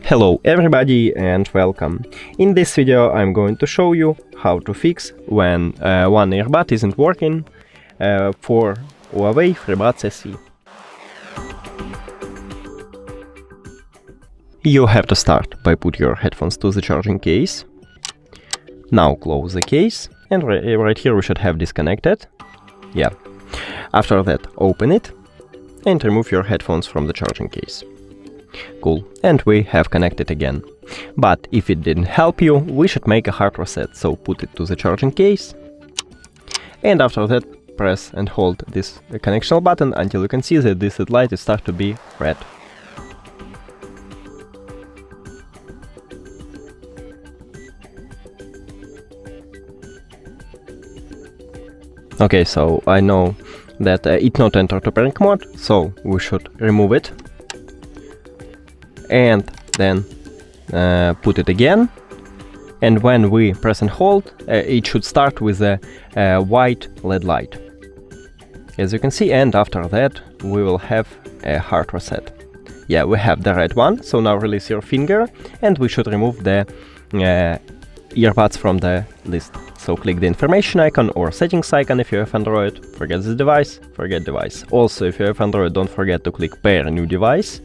Hello everybody and welcome. In this video I'm going to show you how to fix when one earbud isn't working for HUAWEI FreeBuds SE. You have to start by put your headphones to the charging case. Now close the case and right here we should have disconnected. Yeah. After that open it and remove your headphones from the charging case. Cool, and we have connected again. But if it didn't help you, we should make a hard reset, so put it to the charging case. And after that, press and hold this connection button until you can see that this light is start to be red. Okay, so I know that it not entered to pairing mode, so we should remove it. And then put it again, and when we press and hold, it should start with a white LED light, as you can see, and after that we will have a hard reset. Yeah, we have the red one, so now release your finger and we should remove the earbuds from the list. So click the information icon or settings icon if you have Android, forget the device, forget device. Also, if you have Android, don't forget to click pair new device.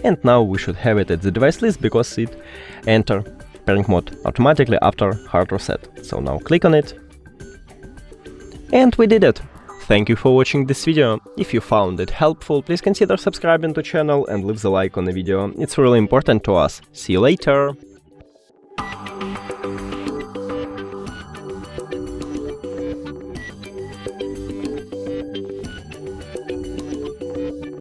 And now we should have it at the device list because it enter pairing mode automatically after hard reset. So now click on it. And we did it! Thank you for watching this video. If you found it helpful, please consider subscribing to the channel and leave the like on the video. It's really important to us. See you later!